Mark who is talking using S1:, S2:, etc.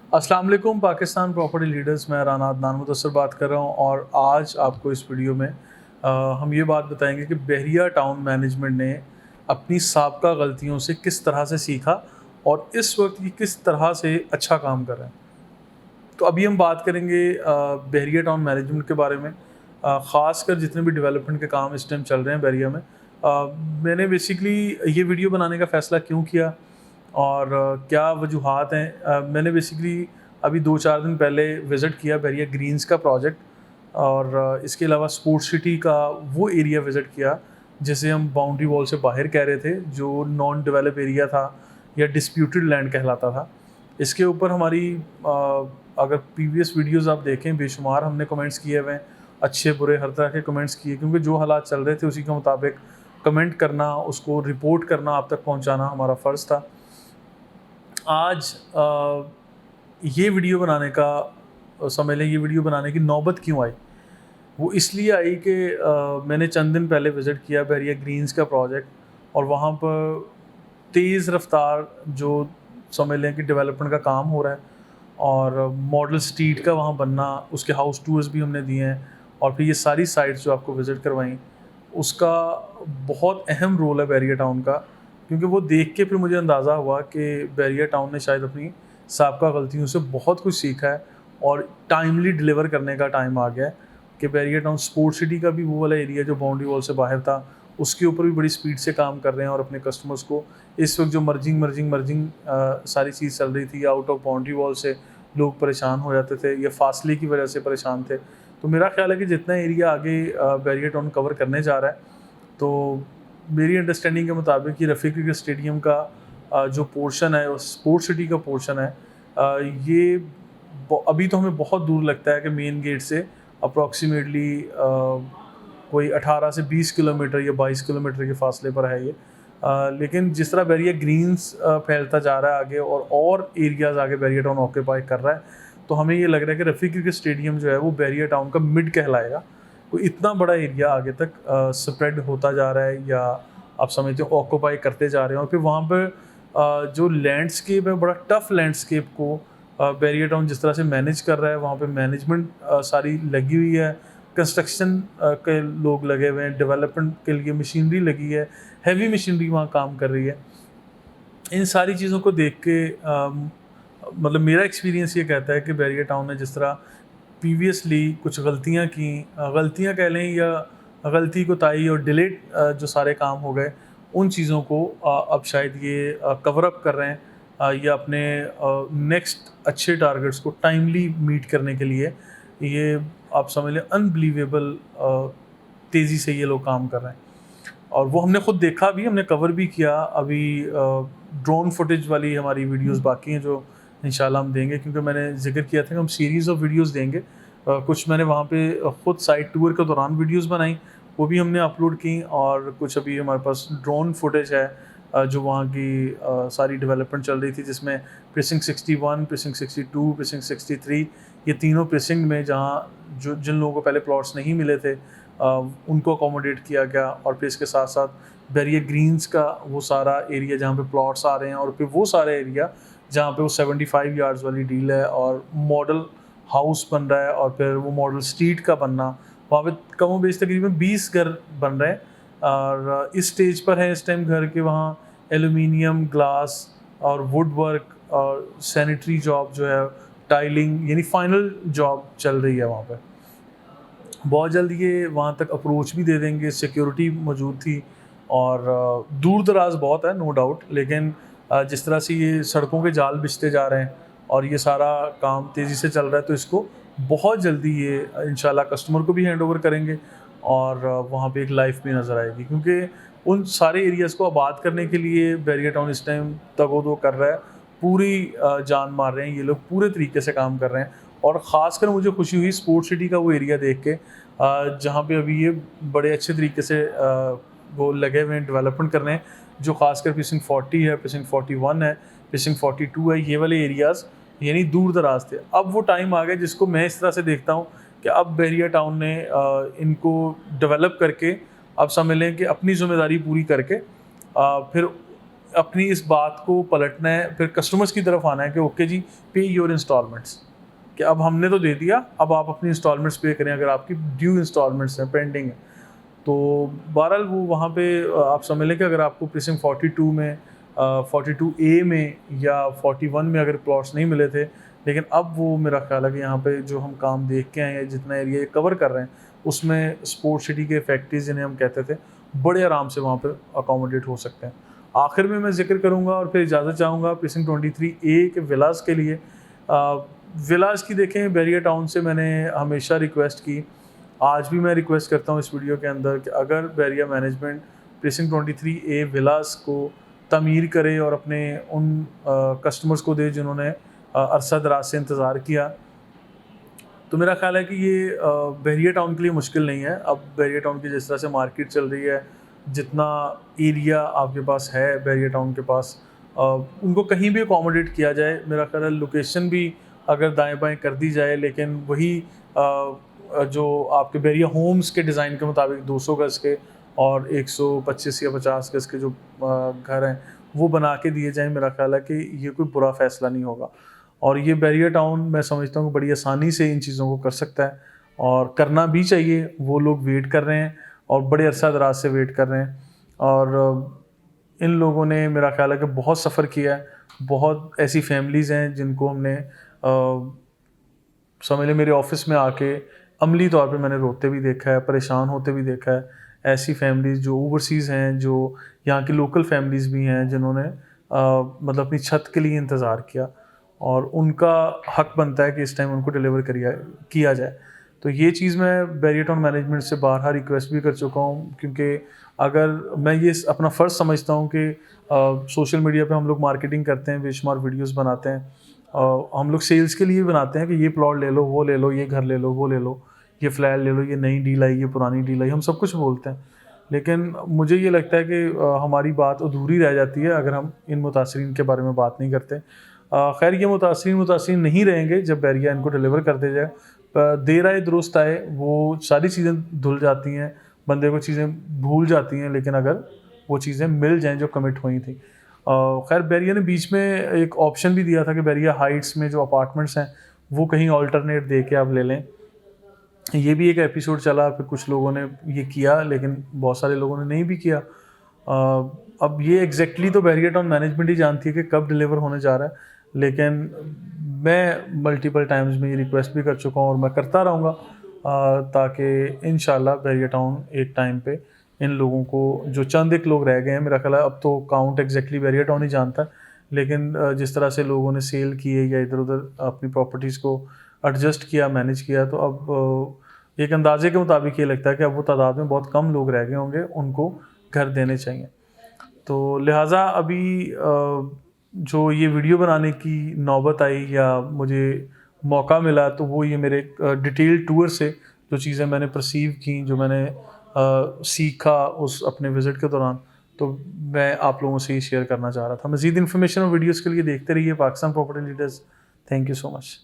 S1: अस्सलाम वालेकुम Pakistan property leaders, मैं राना अदनान मुदस्सर बात कर रहा हूँ और आज आपको इस वीडियो में हम ये बात बताएंगे कि बहरिया टाउन मैनेजमेंट ने अपनी साबका गलतियों से किस तरह से सीखा और इस वक्त ये किस तरह से अच्छा काम कर रहे हैं। तो अभी हम बात करेंगे बहरिया टाउन मैनेजमेंट के बारे में, ख़ासकर जितने भी डेवलपमेंट के काम इस टाइम चल रहे हैं बहरिया में। मैंने बेसिकली ये वीडियो बनाने का फ़ैसला क्यों किया और क्या वजूहात हैं। मैंने बेसिकली अभी 2-4 दिन पहले विज़िट किया बहरिया ग्रीन्स का प्रोजेक्ट और इसके अलावा स्पोर्ट्स सिटी का वो एरिया विज़िट किया जिसे हम बाउंड्री वॉल से बाहर कह रहे थे, जो नॉन डेवलप एरिया था या डिस्प्यूटेड लैंड कहलाता था। इसके ऊपर हमारी अगर प्रीवियस वीडियोस आप देखें, बेशुमार हमने कमेंट्स किए हुए हैं, अच्छे बुरे हर तरह के कमेंट्स किए, क्योंकि जो हालात चल रहे थे उसी के मुताबिक कमेंट करना, उसको रिपोर्ट करना, आप तक पहुंचाना हमारा फ़र्ज़ था। आज ये वीडियो बनाने का समझ लें, ये वीडियो बनाने की नौबत क्यों आई? वो इसलिए आई कि मैंने चंद दिन पहले विज़िट किया बहरिया ग्रीन्स का प्रोजेक्ट और वहाँ पर तेज़ रफ्तार जो समझ लें कि डेवलपमेंट का काम हो रहा है और मॉडल स्ट्रीट का वहाँ बनना, उसके हाउस टूर्स भी हमने दिए हैं और फिर ये सारी साइट्स जो आपको विज़िट करवाई, उसका बहुत अहम रोल है बहरिया टाउन का। क्योंकि वो देख के फिर मुझे अंदाज़ा हुआ कि बहरिया टाउन ने शायद अपनी साबका गलतियों से बहुत कुछ सीखा है और टाइमली डिलीवर करने का टाइम आ गया है कि बहरिया टाउन स्पोर्ट्स सिटी का भी वो वाला एरिया जो बाउंड्री वॉल से बाहर था, उसके ऊपर भी बड़ी स्पीड से काम कर रहे हैं और अपने कस्टमर्स को इस वक्त जो मर्जिंग सारी चीज़ चल रही थी, आउट ऑफ बाउंड्री वॉल से लोग परेशान हो जाते थे या फासले की वजह से परेशान थे। तो मेरा ख्याल है कि जितना एरिया आगे बहरिया टाउन कवर करने जा रहा है, तो मेरी अंडरस्टैंडिंग के मुताबिक ये रफ़ी क्रिकेट स्टेडियम का जो पोर्शन है, और स्पोर्ट्स सिटी का पोर्शन है, ये अभी तो हमें बहुत दूर लगता है कि मेन गेट से अप्रॉक्सीमेटली कोई 18 से 20 किलोमीटर या 22 किलोमीटर के फासले पर है ये। लेकिन जिस तरह बहरिया ग्रीन्स फैलता जा रहा है आगे और एरियाज़ आगे बहरिया टाउन ऑक्यूपाई कर रहा है, तो हमें ये लग रहा है कि रफ़ी क्रिकेट स्टेडियम जो है वो बहरिया टाउन का मिड कहलाएगा। तो इतना बड़ा एरिया आगे तक स्प्रेड होता जा रहा है या आप समझते हो ऑक्यूपाई करते जा रहे हैं और फिर वहाँ पर जो लैंडस्केप है, बड़ा टफ़ लैंडस्केप को बहरिया टाउन जिस तरह से मैनेज कर रहा है, वहाँ पे मैनेजमेंट सारी लगी हुई है, कंस्ट्रक्शन के लोग लगे हुए हैं, डेवलपमेंट के लिए मशीनरी लगी है, हैवी मशीनरी वहाँ काम कर रही है। इन सारी चीज़ों को देख के मतलब मेरा एक्सपीरियंस ये कहता है कि बहरिया टाउन ने जिस तरह प्रीवियसली कुछ गलतियाँ की, गलतियाँ कह लें या गलती कोताही और डिलेड जो सारे काम हो गए, उन चीज़ों को अब शायद ये कवर अप कर रहे हैं या अपने नेक्स्ट अच्छे टारगेट्स को टाइमली मीट करने के लिए ये आप समझ लें अनबिलीवेबल तेज़ी से ये लोग काम कर रहे हैं। और वो हमने खुद देखा भी, हमने कवर भी किया। अभी ड्रोन फुटेज वाली हमारी वीडियोस बाकी हैं जो इंशाल्लाह हम देंगे, क्योंकि मैंने जिक्र किया था कि हम सीरीज़ ऑफ वीडियोस देंगे। कुछ मैंने वहाँ पे खुद साइट टूर के दौरान वीडियोस बनाई, वो भी हमने अपलोड की, और कुछ अभी हमारे पास ड्रोन फुटेज है जो वहाँ की सारी डेवलपमेंट चल रही थी, जिसमें प्रीसिंक्ट 61, प्रीसिंक्ट 62, प्रीसिंक्ट 63, ये तीनों प्रीसिंक्ट में जहाँ जो जिन लोगों को पहले प्लॉट्स नहीं मिले थे उनको अकोमोडेट किया गया, और फिर इसके साथ साथ बहरिया ग्रीन्स का वो सारा एरिया जहाँ पे प्लॉट्स आ रहे हैं, और फिर वो सारा एरिया जहाँ पे वो 75 यार्ड्स वाली डील है और मॉडल हाउस बन रहा है, और फिर वो मॉडल स्ट्रीट का बनना, वहाँ पे कमो बेश तकरीबन 20 घर बन रहे हैं और इस स्टेज पर है इस टाइम घर के। वहाँ एलुमिनियम, ग्लास और वुड वर्क और सैनिटरी जॉब जो है, टाइलिंग, यानी फाइनल जॉब चल रही है वहाँ पे। बहुत जल्द ये वहाँ तक अप्रोच भी दे देंगे, सिक्योरिटी मौजूद थी और दूर दराज बहुत है नो डाउट, लेकिन जिस तरह से ये सड़कों के जाल बिछते जा रहे हैं और ये सारा काम तेज़ी से चल रहा है, तो इसको बहुत जल्दी ये इंशाल्लाह कस्टमर को भी हैंड ओवर करेंगे और वहाँ पे एक लाइफ भी नज़र आएगी, क्योंकि उन सारे एरियाज़ को आबाद करने के लिए बहरिया टाउन इस टाइम तगोदो कर रहा है। पूरी जान मार रहे हैं ये लोग, पूरे तरीके से काम कर रहे हैं। और ख़ासकर मुझे खुशी हुई स्पोर्ट्स सिटी का वो एरिया देख के जहाँ पे अभी ये बड़े अच्छे तरीके से वो लगे हुए हैं डेवलपमेंट कर रहे हैं, जो खासकर प्रीसिंक्ट 40 है, प्रीसिंक्ट 41 है, प्रीसिंक्ट 42 है, ये वाले एरियाज़ यानी दूर दराज थे। अब वो टाइम आ गया जिसको मैं इस तरह से देखता हूँ कि अब बहरिया टाउन ने इनको डेवलप करके अब समझ लें कि अपनी ज़िम्मेदारी पूरी करके फिर अपनी इस बात को पलटना है, फिर कस्टमर्स की तरफ आना है कि ओके जी, पे योर इंस्टॉलमेंट्स, कि अब हमने तो दे दिया, अब आप अपनी इंस्टॉलमेंट्स पे करें अगर आपकी ड्यू इंस्टॉलमेंट्स हैं, पेंडिंग है। तो बहरहाल वो वहाँ पे आप समझ लें कि अगर आपको प्रीसिंक्ट 42 में 42A में या 41 में अगर प्लॉट्स नहीं मिले थे, लेकिन अब वो मेरा ख़्याल है कि यहाँ पे जो हम काम देख के आए हैं, जितना एरिया कवर कर रहे हैं, उसमें स्पोर्ट्स सिटी के फैक्ट्रीज जिन्हें हम कहते थे, बड़े आराम से वहाँ पे अकोमोडेट हो सकते हैं। आखिर में मैं जिक्र करूँगा और फिर इजाज़त चाहूँगा प्रीसिंक्ट 23A के विलास के लिए। विलास की देखें, बैरिया टाउन से मैंने हमेशा रिक्वेस्ट की, आज भी मैं रिक्वेस्ट करता हूँ इस वीडियो के अंदर कि अगर बैरिया मैनेजमेंट प्रीसिंक्ट 23A विलास को तमीर करे और अपने उन कस्टमर्स को दे जिन्होंने अरसा दराज से इंतज़ार किया, तो मेरा ख्याल है कि ये बैरिया टाउन के लिए मुश्किल नहीं है। अब बैरिया टाउन की जिस तरह से मार्केट चल रही है, जितना एरिया आपके पास है बैरिया टाउन के पास, उनको कहीं भी अकोमोडेट किया जाए, मेरा ख्याल है लोकेशन भी अगर दाएं बाएं कर दी जाए, लेकिन वही जो आपके बैरिया होम्स के डिज़ाइन के मुताबिक 200 गज़ के और 125 या 50 गज़ के जो घर हैं वो बना के दिए जाएं, मेरा ख्याल है कि ये कोई बुरा फ़ैसला नहीं होगा। और ये बैरिया टाउन मैं समझता हूँ कि बड़ी आसानी से इन चीज़ों को कर सकता है, और करना भी चाहिए। वो लोग वेट कर रहे हैं और बड़े अरसा दराज से वेट कर रहे हैं, और इन लोगों ने मेरा ख्याल है कि बहुत सफ़र किया है। बहुत ऐसी फैमिलीज़ हैं जिनको हमने समझ लें मेरे ऑफिस में आके अमली तौर पे मैंने रोते भी देखा है, परेशान होते भी देखा है। ऐसी फैमिलीज़ जो ओवरसीज़ हैं, जो यहाँ की लोकल फैमिलीज़ भी हैं, जिन्होंने मतलब अपनी छत के लिए इंतज़ार किया, और उनका हक बनता है कि इस टाइम उनको डिलीवर किया जाए। तो ये चीज़ मैं बैरिया टाउन मैनेजमेंट से बारहा रिक्वेस्ट भी कर चुका हूँ, क्योंकि अगर मैं ये अपना फ़र्ज़ समझता हूँ कि सोशल मीडिया पे हम लोग मार्केटिंग करते हैं, बेशुमार वीडियोस बनाते हैं, हम लोग सेल्स के लिए बनाते हैं कि ये प्लॉट ले लो, वो ले लो, ये घर ले लो, वो ले लो, ये फ्लैट ले लो, ये नई डील आई, ये पुरानी डील आई, हम सब कुछ बोलते हैं। लेकिन मुझे ये लगता है कि हमारी बात अधूरी रह जाती है अगर हम इन मुतासरीन के बारे में बात नहीं करते। खैर, ये मुतासरीन नहीं रहेंगे जब बैरिया इनको डिलीवर कर दे जाए। देर आए दुरुस्त आए, वो सारी चीज़ें धुल जाती हैं, बंदे को चीज़ें भूल जाती हैं, लेकिन अगर वो चीज़ें मिल जाएँ जो कमिट हुई थी। खैर, बैरिया ने बीच में एक ऑप्शन भी दिया था कि बैरिया हाइट्स में जो अपार्टमेंट्स हैं वो कहीं ऑल्टरनेट दे के आप ले लें। ये भी एक एपिसोड चला, फिर कुछ लोगों ने ये किया, लेकिन बहुत सारे लोगों ने नहीं भी किया। अब ये एग्जैक्टली तो बैरिया टाउन मैनेजमेंट ही जानती है कि कब डिलीवर होने जा रहा है, लेकिन मैं मल्टीपल टाइम्स में ये रिक्वेस्ट भी कर चुका हूँ और मैं करता रहूँगा, ताकि इंशाल्लाह बैरिया टाउन एक टाइम पे इन लोगों को, जो चंद एक लोग रह गए हैं, मेरा ख्याल है अब तो काउंट एग्जैक्टली बैरिया टाउन ही जानता है, लेकिन जिस तरह से लोगों ने सेल किए या इधर उधर अपनी प्रॉपर्टीज़ को एडजस्ट किया, मैनेज किया, तो अब एक अंदाजे के मुताबिक ये लगता है कि अब वो तादाद में बहुत कम लोग रह गए होंगे, उनको घर देने चाहिए। तो लिहाजा अभी जो ये वीडियो बनाने की नौबत आई या मुझे मौका मिला, तो वो ये मेरे डिटेल टूर से जो चीज़ें मैंने परसीव की, जो मैंने सीखा उस अपने विज़िट के दौरान, तो मैं आप लोगों से ये शेयर करना चाह रहा था। मज़ीद इन्फॉर्मेशन और वीडियोज़ के लिए देखते रहिए Pakistan property leaders. Thank you so much.